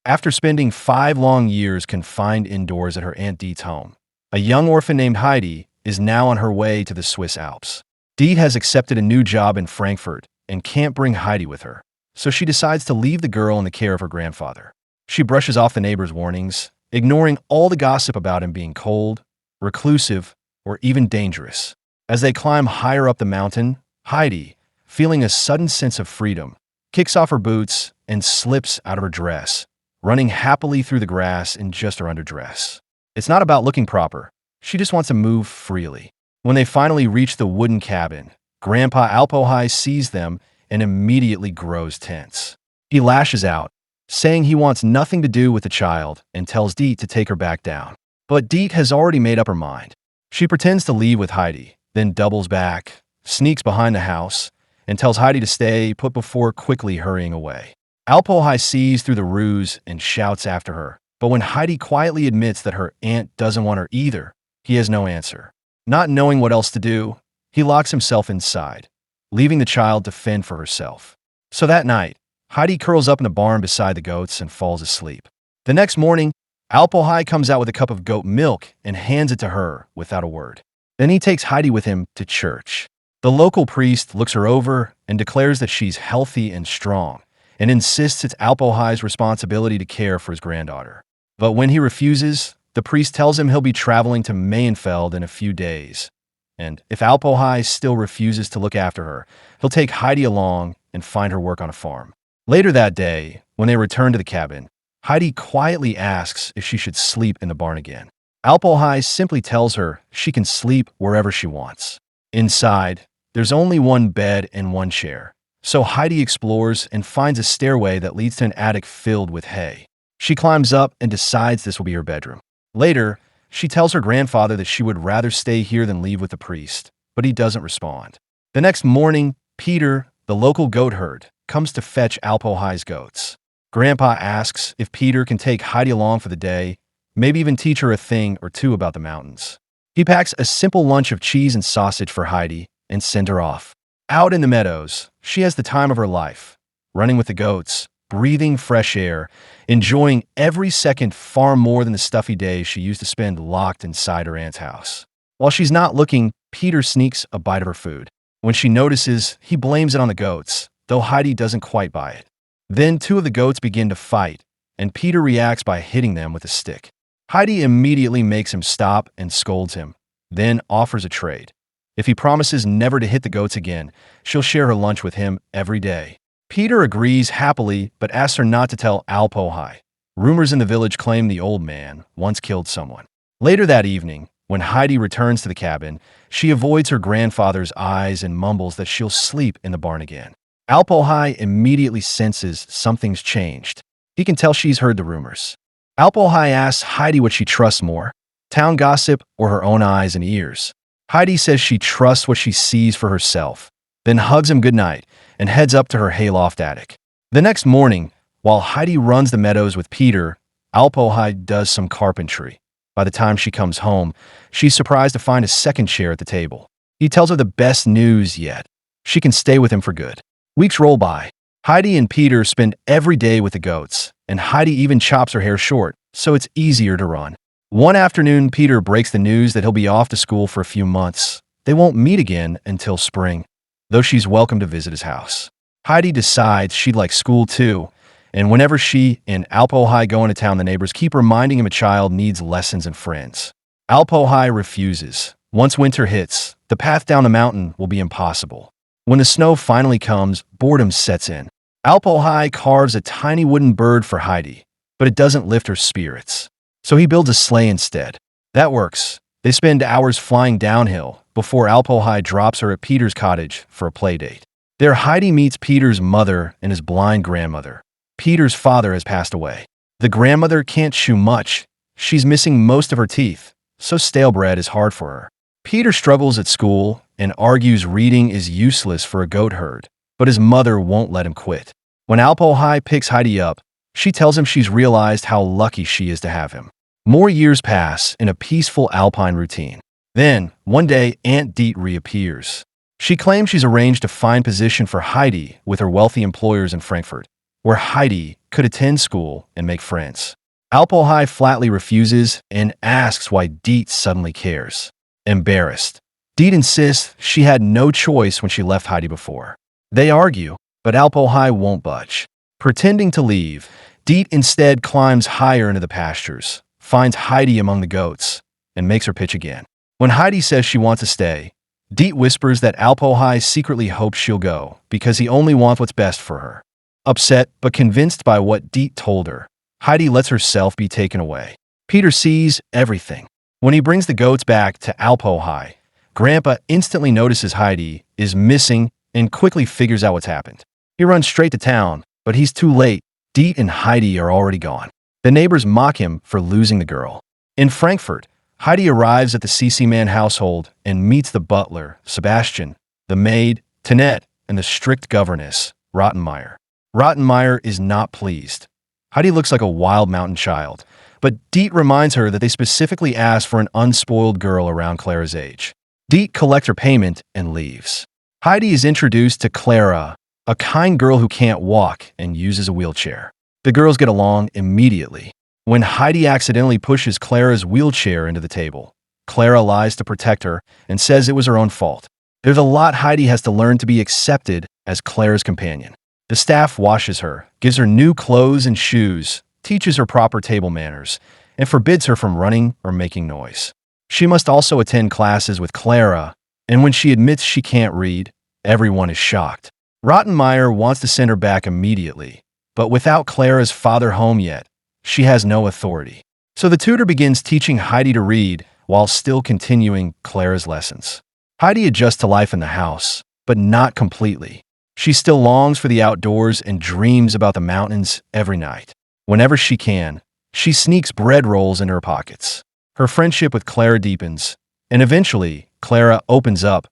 After spending 5 long years confined indoors at her Aunt Diet's home, a young orphan named Heidi is now on her way to the Swiss Alps. Diet has accepted a new job in Frankfurt and can't bring Heidi with her, so she decides to leave the girl in the care of her grandfather. She brushes off the neighbors' warnings, ignoring all the gossip about him being cold, reclusive, or even dangerous. As they climb higher up the mountain, Heidi, feeling a sudden sense of freedom, kicks off her boots and slips out of her dress, running happily through the grass in just her underdress. It's not about looking proper. She just wants to move freely. When they finally reach the wooden cabin, Grandpa Alpohai sees them and immediately grows tense. He lashes out, saying he wants nothing to do with the child and tells Diet to take her back down. But Diet has already made up her mind. She pretends to leave with Heidi, then doubles back, sneaks behind the house, and tells Heidi to stay put before quickly hurrying away. Alpohai sees through the ruse and shouts after her, but when Heidi quietly admits that her aunt doesn't want her either, he has no answer. Not knowing what else to do, he locks himself inside, leaving the child to fend for herself. So that night, Heidi curls up in the barn beside the goats and falls asleep. The next morning, Alpohai comes out with a cup of goat milk and hands it to her without a word. Then he takes Heidi with him to church. The local priest looks her over and declares that she's healthy and strong, and insists it's Alpohai's responsibility to care for his granddaughter. But when he refuses, the priest tells him he'll be traveling to Mayenfeld in a few days. And if Alpohai still refuses to look after her, he'll take Heidi along and find her work on a farm. Later that day, when they return to the cabin, Heidi quietly asks if she should sleep in the barn again. Alpohai simply tells her she can sleep wherever she wants. Inside, there's only one bed and one chair. So Heidi explores and finds a stairway that leads to an attic filled with hay. She climbs up and decides this will be her bedroom. Later, she tells her grandfather that she would rather stay here than leave with the priest, but he doesn't respond. The next morning, Peter, the local goat herd, comes to fetch Alpohai's goats. Grandpa asks if Peter can take Heidi along for the day, maybe even teach her a thing or two about the mountains. He packs a simple lunch of cheese and sausage for Heidi and sends her off. Out in the meadows, she has the time of her life, running with the goats, breathing fresh air, enjoying every second far more than the stuffy days she used to spend locked inside her aunt's house. While she's not looking, Peter sneaks a bite of her food. When she notices, he blames it on the goats, though Heidi doesn't quite buy it. Then 2 of the goats begin to fight, and Peter reacts by hitting them with a stick. Heidi immediately makes him stop and scolds him, then offers a trade. If he promises never to hit the goats again, she'll share her lunch with him every day. Peter agrees happily, but asks her not to tell Alpohai. Rumors in the village claim the old man once killed someone. Later that evening, when Heidi returns to the cabin, she avoids her grandfather's eyes and mumbles that she'll sleep in the barn again. Alpohai immediately senses something's changed. He can tell she's heard the rumors. Alpohai asks Heidi what she trusts more, town gossip or her own eyes and ears. Heidi says she trusts what she sees for herself, then hugs him goodnight and heads up to her hayloft attic. The next morning, while Heidi runs the meadows with Peter, Alpohai does some carpentry. By the time she comes home, she's surprised to find a second chair at the table. He tells her the best news yet. She can stay with him for good. Weeks roll by. Heidi and Peter spend every day with the goats, and Heidi even chops her hair short, so it's easier to run. One afternoon, Peter breaks the news that he'll be off to school for a few months. They won't meet again until spring, though she's welcome to visit his house. Heidi decides she'd like school too, and whenever she and Alpohai go into town, the neighbors keep reminding him a child needs lessons and friends. Alpohai refuses. Once winter hits, the path down the mountain will be impossible. When the snow finally comes, boredom sets in. Alpohai carves a tiny wooden bird for Heidi, but it doesn't lift her spirits. So he builds a sleigh instead. That works. They spend hours flying downhill before Alpohai drops her at Peter's cottage for a play date. There, Heidi meets Peter's mother and his blind grandmother. Peter's father has passed away. The grandmother can't chew much. She's missing most of her teeth, so stale bread is hard for her. Peter struggles at school and argues reading is useless for a goat herd, but his mother won't let him quit. When Alpohai picks Heidi up, she tells him she's realized how lucky she is to have him. More years pass in a peaceful alpine routine. Then, one day, Aunt Diet reappears. She claims she's arranged a fine position for Heidi with her wealthy employers in Frankfurt, where Heidi could attend school and make friends. Alpohai flatly refuses and asks why Deet suddenly cares. Embarrassed, Deet insists she had no choice when she left Heidi before. They argue, but Alpohai won't budge. Pretending to leave, Deet instead climbs higher into the pastures, finds Heidi among the goats, and makes her pitch again. When Heidi says she wants to stay, Deet whispers that Alpohai secretly hopes she'll go because he only wants what's best for her. Upset but convinced by what Deet told her, Heidi lets herself be taken away. Peter sees everything. When he brings the goats back to Alpohai, Grandpa instantly notices Heidi is missing and quickly figures out what's happened. He runs straight to town, but he's too late. Deet and Heidi are already gone. The neighbors mock him for losing the girl. In Frankfurt, Heidi arrives at the CC Man household and meets the butler, Sebastian, the maid, Tinette, and the strict governess, Rottenmeier. Rottenmeier is not pleased. Heidi looks like a wild mountain child, but Deet reminds her that they specifically asked for an unspoiled girl around Clara's age. Deet collects her payment and leaves. Heidi is introduced to Clara, a kind girl who can't walk and uses a wheelchair. The girls get along immediately. When Heidi accidentally pushes Clara's wheelchair into the table, Clara lies to protect her and says it was her own fault. There's a lot Heidi has to learn to be accepted as Clara's companion. The staff washes her, gives her new clothes and shoes, teaches her proper table manners, and forbids her from running or making noise. She must also attend classes with Clara, and when she admits she can't read, everyone is shocked. Rottenmeier wants to send her back immediately, but without Clara's father home yet, she has no authority. So the tutor begins teaching Heidi to read while still continuing Clara's lessons. Heidi adjusts to life in the house, but not completely. She still longs for the outdoors and dreams about the mountains every night. Whenever she can, she sneaks bread rolls into her pockets. Her friendship with Clara deepens, and eventually, Clara opens up.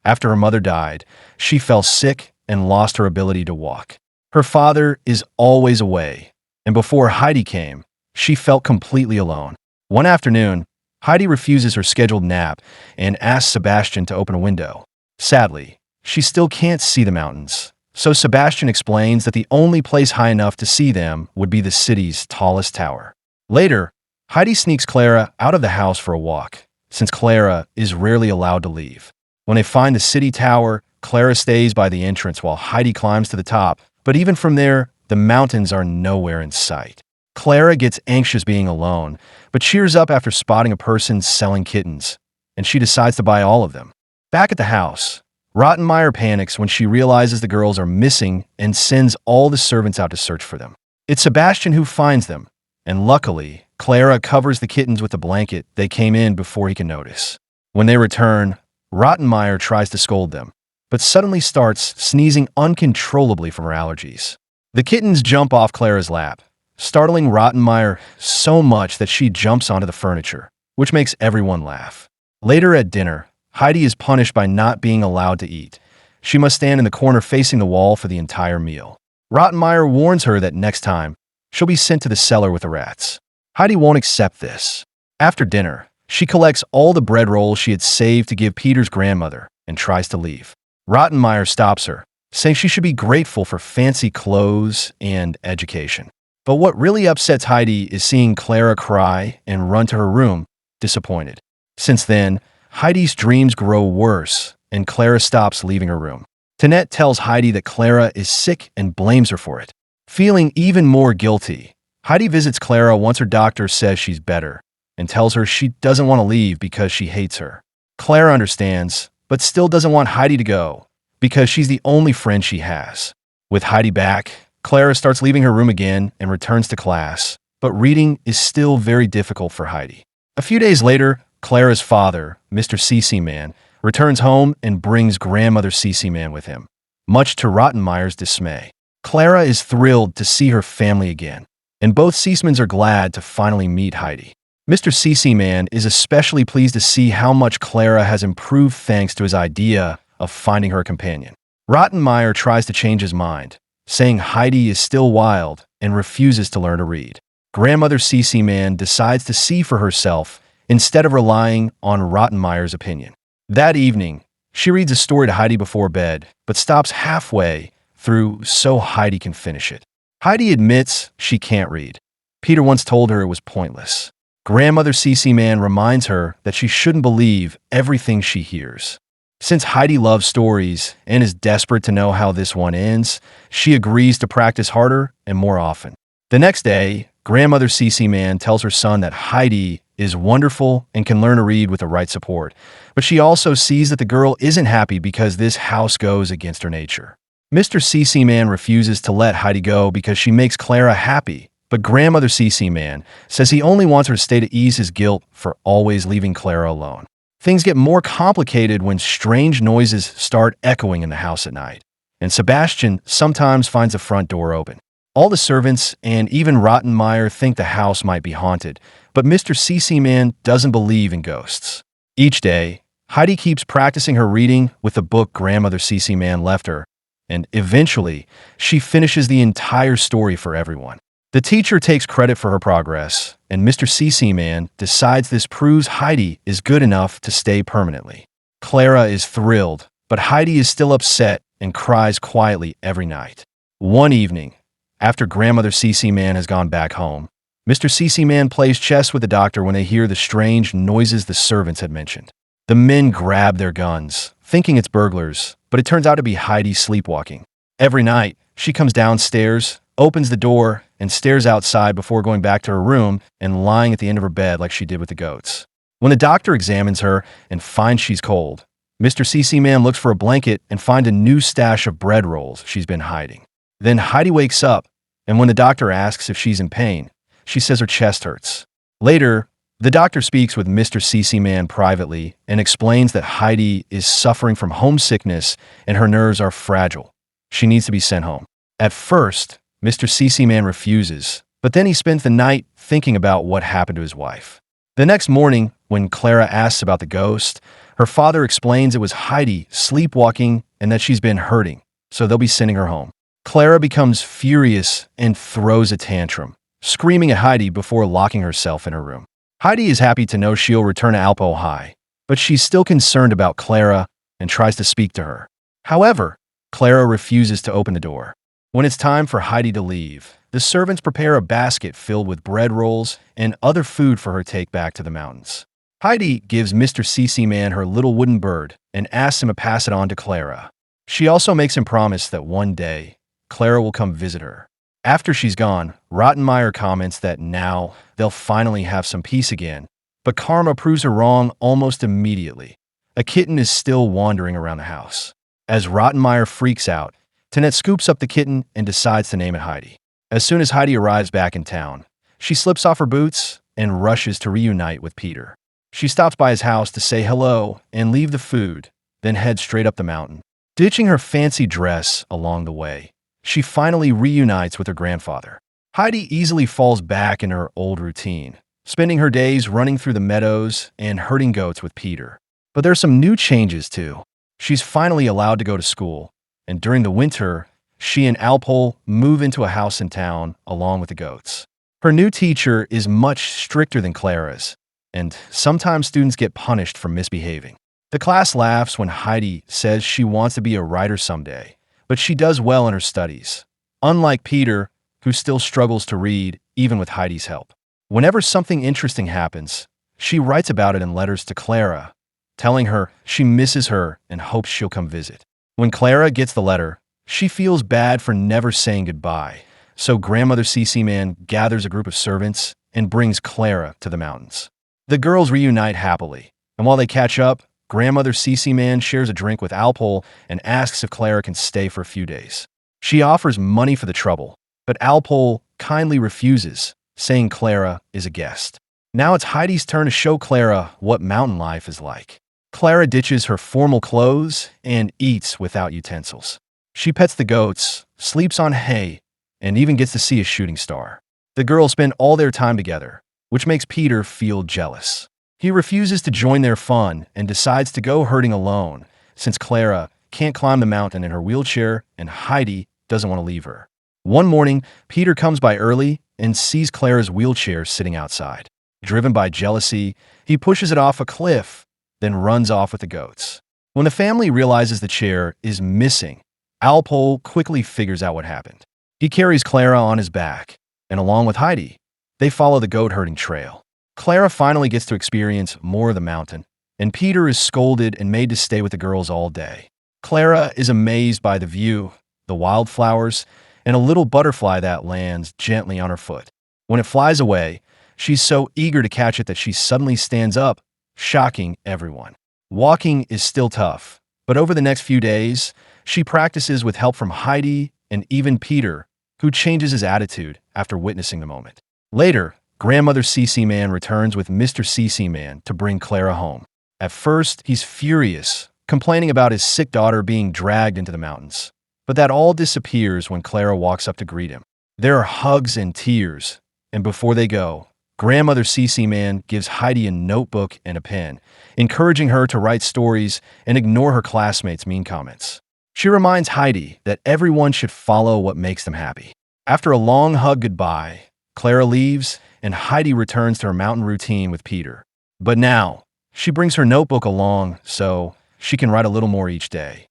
After her mother died, she fell sick and lost her ability to walk. Her father is always away, and before Heidi came, she felt completely alone. One afternoon, Heidi refuses her scheduled nap and asks Sebastian to open a window. Sadly, she still can't see the mountains, so Sebastian explains that the only place high enough to see them would be the city's tallest tower. Later, Heidi sneaks Clara out of the house for a walk, since Clara is rarely allowed to leave. When they find the city tower, Clara stays by the entrance while Heidi climbs to the top, but even from there, the mountains are nowhere in sight. Clara gets anxious being alone, but cheers up after spotting a person selling kittens, and she decides to buy all of them. Back at the house, Rottenmeier panics when she realizes the girls are missing and sends all the servants out to search for them. It's Sebastian who finds them, and luckily, Clara covers the kittens with a blanket they came in before he can notice. When they return, Rottenmeier tries to scold them, but suddenly starts sneezing uncontrollably from her allergies. The kittens jump off Clara's lap, startling Rottenmeier so much that she jumps onto the furniture, which makes everyone laugh. Later at dinner, Heidi is punished by not being allowed to eat. She must stand in the corner facing the wall for the entire meal. Rottenmeier warns her that next time, she'll be sent to the cellar with the rats. Heidi won't accept this. After dinner, she collects all the bread rolls she had saved to give Peter's grandmother and tries to leave. Rottenmeier stops her, saying she should be grateful for fancy clothes and education. But what really upsets Heidi is seeing Clara cry and run to her room, disappointed. Since then, Heidi's dreams grow worse, and Clara stops leaving her room. Tinette tells Heidi that Clara is sick and blames her for it. Feeling even more guilty, Heidi visits Clara once her doctor says she's better, and tells her she doesn't want to leave because she hates her. Clara understands, but still doesn't want Heidi to go, because she's the only friend she has. With Heidi back, Clara starts leaving her room again and returns to class, but reading is still very difficult for Heidi. A few days later, Clara's father, Mr. CC Man, returns home and brings grandmother CC Man with him, much to Rottenmeier's dismay. Clara is thrilled to see her family again, and both Seesmans are glad to finally meet Heidi. Mr. CC Man is especially pleased to see how much Clara has improved thanks to his idea of finding her a companion. Rottenmeier tries to change his mind, saying Heidi is still wild and refuses to learn to read. Grandmother CC Man decides to see for herself instead of relying on Rottenmeier's opinion. That evening, she reads a story to Heidi before bed, but stops halfway through so Heidi can finish it. Heidi admits she can't read. Peter once told her it was pointless. Grandmother Cece Man reminds her that she shouldn't believe everything she hears. Since Heidi loves stories and is desperate to know how this one ends, she agrees to practice harder and more often. The next day, Grandmother Cece Man tells her son that Heidi is wonderful and can learn to read with the right support, but she also sees that the girl isn't happy because this house goes against her nature. Mr. Cece Man refuses to let Heidi go because she makes Clara happy, but Grandmother Cece Man says he only wants her to stay to ease his guilt for always leaving Clara alone. Things get more complicated when strange noises start echoing in the house at night, and Sebastian sometimes finds the front door open. All the servants and even Rottenmeier think the house might be haunted, but Mr. Cece Man doesn't believe in ghosts. Each day, Heidi keeps practicing her reading with the book Grandmother Cece Man left her, and eventually, she finishes the entire story for everyone. The teacher takes credit for her progress, and Mr. Cece Man decides this proves Heidi is good enough to stay permanently. Clara is thrilled, but Heidi is still upset and cries quietly every night. One evening, after Grandmother Cece Man has gone back home, Mr. Cece Man plays chess with the doctor when they hear the strange noises the servants had mentioned. The men grab their guns, thinking it's burglars, but it turns out to be Heidi sleepwalking. Every night, she comes downstairs, opens the door, and stares outside before going back to her room and lying at the end of her bed like she did with the goats. When the doctor examines her and finds she's cold, Mr. Cece Man looks for a blanket and finds a new stash of bread rolls she's been hiding. Then Heidi wakes up, and when the doctor asks if she's in pain, she says her chest hurts. Later, the doctor speaks with Mr. Cece Man privately and explains that Heidi is suffering from homesickness and her nerves are fragile. She needs to be sent home. At first, Mr. Cece Man refuses, but then he spends the night thinking about what happened to his wife. The next morning, when Clara asks about the ghost, her father explains it was Heidi sleepwalking and that she's been hurting, so they'll be sending her home. Clara becomes furious and throws a tantrum, screaming at Heidi before locking herself in her room. Heidi is happy to know she'll return to Alpo High, but she's still concerned about Clara and tries to speak to her. However, Clara refuses to open the door. When it's time for Heidi to leave, the servants prepare a basket filled with bread rolls and other food for her to take back to the mountains. Heidi gives Mr. Cece Man her little wooden bird and asks him to pass it on to Clara. She also makes him promise that one day, Clara will come visit her. After she's gone, Rottenmeier comments that now they'll finally have some peace again, but karma proves her wrong almost immediately. A kitten is still wandering around the house. As Rottenmeier freaks out, Tanette scoops up the kitten and decides to name it Heidi. As soon as Heidi arrives back in town, she slips off her boots and rushes to reunite with Peter. She stops by his house to say hello and leave the food, then heads straight up the mountain. Ditching her fancy dress along the way, she finally reunites with her grandfather. Heidi easily falls back in her old routine, spending her days running through the meadows and herding goats with Peter. But there are some new changes too. She's finally allowed to go to school, and during the winter, she and Alpol move into a house in town along with the goats. Her new teacher is much stricter than Clara's, and sometimes students get punished for misbehaving. The class laughs when Heidi says she wants to be a writer someday, but she does well in her studies, unlike Peter, who still struggles to read even with Heidi's help. Whenever something interesting happens, she writes about it in letters to Clara, telling her she misses her and hopes she'll come visit. When Clara gets the letter, she feels bad for never saying goodbye, so Grandmother Cece Man gathers a group of servants and brings Clara to the mountains. The girls reunite happily, and while they catch up, Grandmother Cece Man shares a drink with Alpol and asks if Clara can stay for a few days. She offers money for the trouble, but Alpol kindly refuses, saying Clara is a guest. Now it's Heidi's turn to show Clara what mountain life is like. Clara ditches her formal clothes and eats without utensils. She pets the goats, sleeps on hay, and even gets to see a shooting star. The girls spend all their time together, which makes Peter feel jealous. He refuses to join their fun and decides to go herding alone, since Clara can't climb the mountain in her wheelchair and Heidi doesn't want to leave her. One morning, Peter comes by early and sees Clara's wheelchair sitting outside. Driven by jealousy, he pushes it off a cliff, then runs off with the goats. When the family realizes the chair is missing, Alpol quickly figures out what happened. He carries Clara on his back, and along with Heidi, they follow the goat herding trail. Clara finally gets to experience more of the mountain, and Peter is scolded and made to stay with the girls all day. Clara is amazed by the view, the wildflowers, and a little butterfly that lands gently on her foot. When it flies away, she's so eager to catch it that she suddenly stands up, shocking everyone. Walking is still tough, but over the next few days, she practices with help from Heidi and even Peter, who changes his attitude after witnessing the moment. Later, Grandmother CC Man returns with Mr. CC Man to bring Clara home. At first, he's furious, complaining about his sick daughter being dragged into the mountains. But that all disappears when Clara walks up to greet him. There are hugs and tears, and before they go, Grandmother CC Man gives Heidi a notebook and a pen, encouraging her to write stories and ignore her classmates' mean comments. She reminds Heidi that everyone should follow what makes them happy. After a long hug goodbye, Clara leaves, and Heidi returns to her mountain routine with Peter. But now, she brings her notebook along so she can write a little more each day.